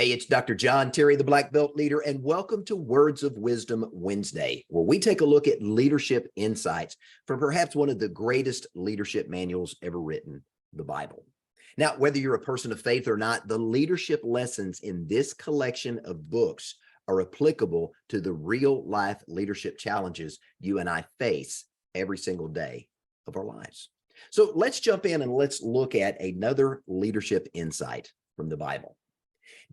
Hey, it's Dr. John Terry, the Black Belt Leader, and welcome to Words of Wisdom Wednesday, where we take a look at leadership insights from perhaps one of the greatest leadership manuals ever written, the Bible. Now, whether you're a person of faith or not, the leadership lessons in this collection of books are applicable to the real life leadership challenges you and I face every single day of our lives. So let's jump in and let's look at another leadership insight from the Bible.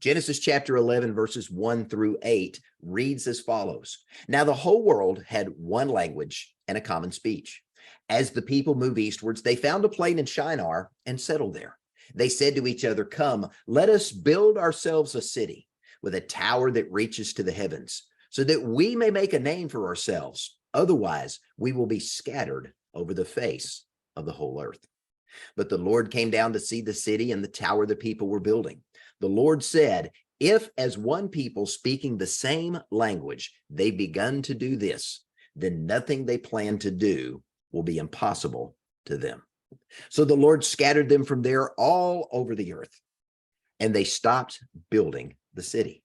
Genesis chapter 11, verses 1 through 8 reads as follows. Now the whole world had one language and a common speech. As the people moved eastwards, they found a plain in Shinar and settled there. They said to each other, "Come, let us build ourselves a city with a tower that reaches to the heavens, so that we may make a name for ourselves. Otherwise, we will be scattered over the face of the whole earth." But the Lord came down to see the city and the tower the people were building. The Lord said, "If as one people speaking the same language, they've begun to do this, then nothing they plan to do will be impossible to them." So the Lord scattered them from there all over the earth, and they stopped building the city.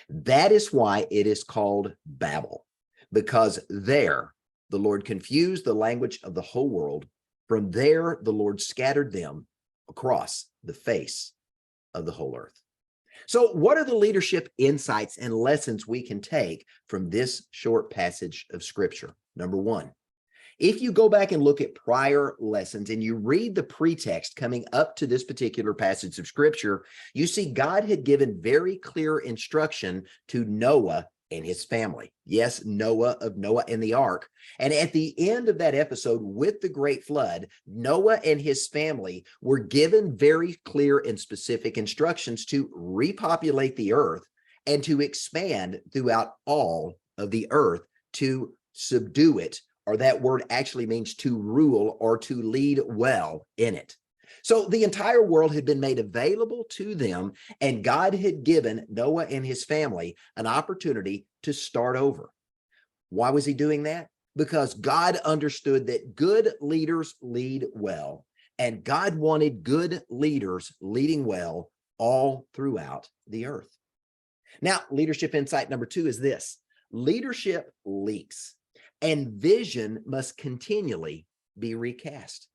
That is why it is called Babel, because there the Lord confused the language of the whole world. From there, the Lord scattered them across the face of the whole earth. So what are the leadership insights and lessons we can take from this short passage of scripture? Number one, if you go back and look at prior lessons and you read the pretext coming up to this particular passage of scripture, you see God had given very clear instruction to Noah and his family. Yes, Noah of Noah and the ark. And at the end of that episode with the great flood, Noah and his family were given very clear and specific instructions to repopulate the earth and to expand throughout all of the earth, to subdue it, or that word actually means to rule or to lead well in it. So the entire world had been made available to them, and God had given Noah and his family an opportunity to start over. Why was he doing that? Because God understood that good leaders lead well, and God wanted good leaders leading well all throughout the earth. Now, leadership insight number two is this: leadership leaks, and vision must continually be recast.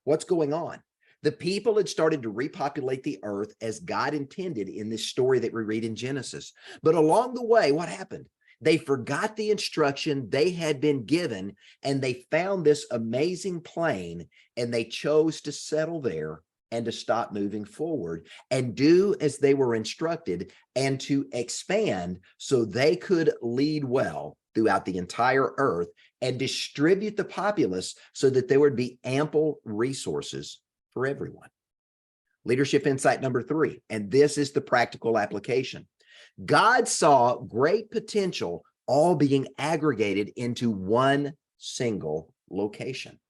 What's going on? The people had started to repopulate the earth as God intended in this story that we read in Genesis. But along the way, what happened? They forgot the instruction they had been given, and they found this amazing plain, and they chose to settle there and to stop moving forward and do as they were instructed and to expand so they could lead well throughout the entire earth and distribute the populace so that there would be ample resources for everyone. Leadership insight number three, and this is the practical application. God saw great potential all being aggregated into one single location.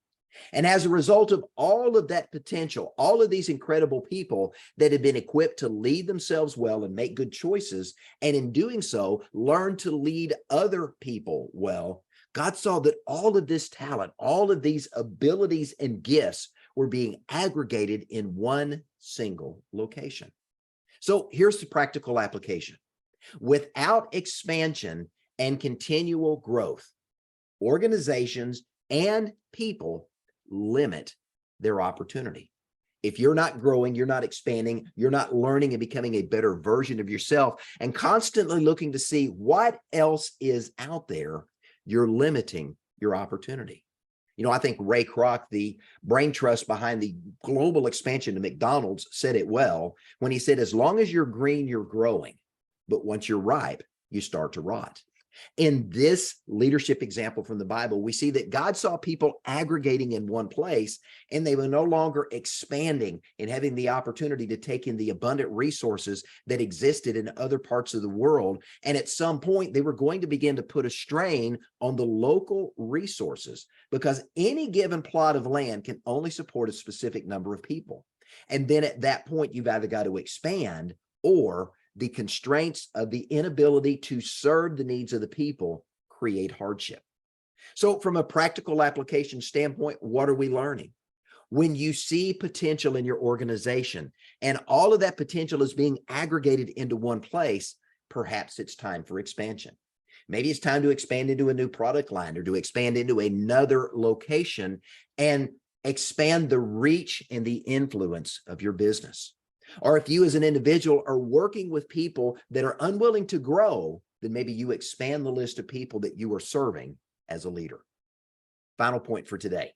And as a result of all of that potential, all of these incredible people that had been equipped to lead themselves well and make good choices, and in doing so, learn to lead other people well, God saw that all of this talent, all of these abilities and gifts were being aggregated in one single location. So here's the practical application. Without expansion and continual growth, organizations and people limit their opportunity. If you're not growing, you're not expanding, you're not learning and becoming a better version of yourself and constantly looking to see what else is out there, you're limiting your opportunity. You know, I think Ray Kroc, the brain trust behind the global expansion to McDonald's, said it well when he said, as long as you're green, you're growing. But once you're ripe, you start to rot. In this leadership example from the Bible, we see that God saw people aggregating in one place, and they were no longer expanding and having the opportunity to take in the abundant resources that existed in other parts of the world. And at some point, they were going to begin to put a strain on the local resources, because any given plot of land can only support a specific number of people. And then at that point, you've either got to expand, or the constraints of the inability to serve the needs of the people create hardship. So from a practical application standpoint, what are we learning? When you see potential in your organization and all of that potential is being aggregated into one place, perhaps it's time for expansion. Maybe it's time to expand into a new product line or to expand into another location and expand the reach and the influence of your business. Or if you as an individual are working with people that are unwilling to grow, then maybe you expand the list of people that you are serving as a leader. Final point for today.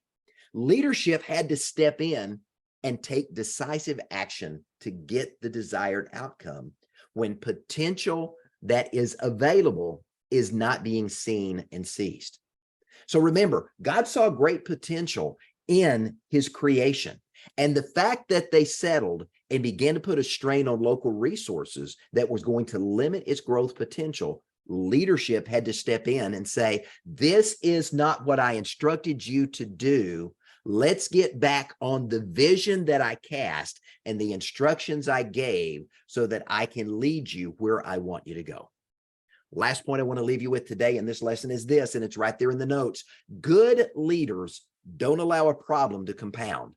Leadership had to step in and take decisive action to get the desired outcome when potential that is available is not being seen and seized. So remember, God saw great potential in his creation. And the fact that they settled and began to put a strain on local resources that was going to limit its growth potential, leadership had to step in and say, this is not what I instructed you to do. Let's get back on the vision that I cast and the instructions I gave so that I can lead you where I want you to go. Last point I want to leave you with today in this lesson is this, and it's right there in the notes. Good leaders don't allow a problem to compound.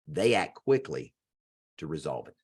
They act quickly to resolve it.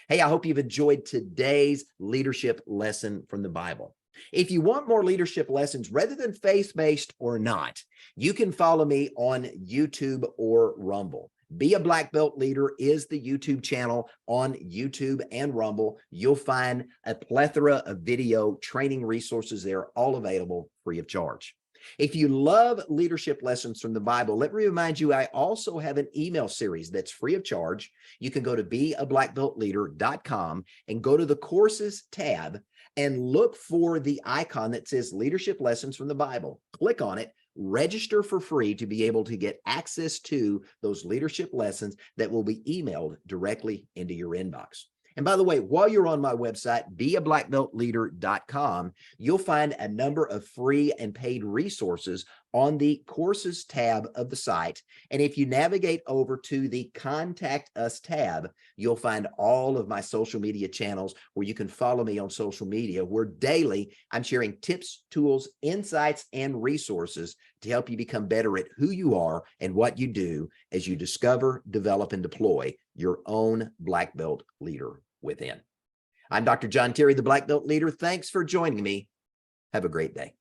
Hey, I hope you've enjoyed today's leadership lesson from the Bible. If you want more leadership lessons, rather than faith-based or not, you can follow me on YouTube or Rumble. Be a Black Belt Leader is the YouTube channel on YouTube and Rumble. You'll find a plethora of video training resources there, all available free of charge. If you love leadership lessons from the Bible, let me remind you, I also have an email series that's free of charge. You can go to beablackbeltleader.com and go to the courses tab and look for the icon that says leadership lessons from the Bible. Click on it, register for free to be able to get access to those leadership lessons that will be emailed directly into your inbox. And by the way, while you're on my website, beablackbeltleader.com, you'll find a number of free and paid resources on the courses tab of the site. And if you navigate over to the Contact Us tab, you'll find all of my social media channels where you can follow me on social media, where daily I'm sharing tips, tools, insights, and resources to help you become better at who you are and what you do as you discover, develop, and deploy your own Black Belt leader within. I'm Dr. John Terry, the Black Belt Leader. Thanks for joining me. Have a great day.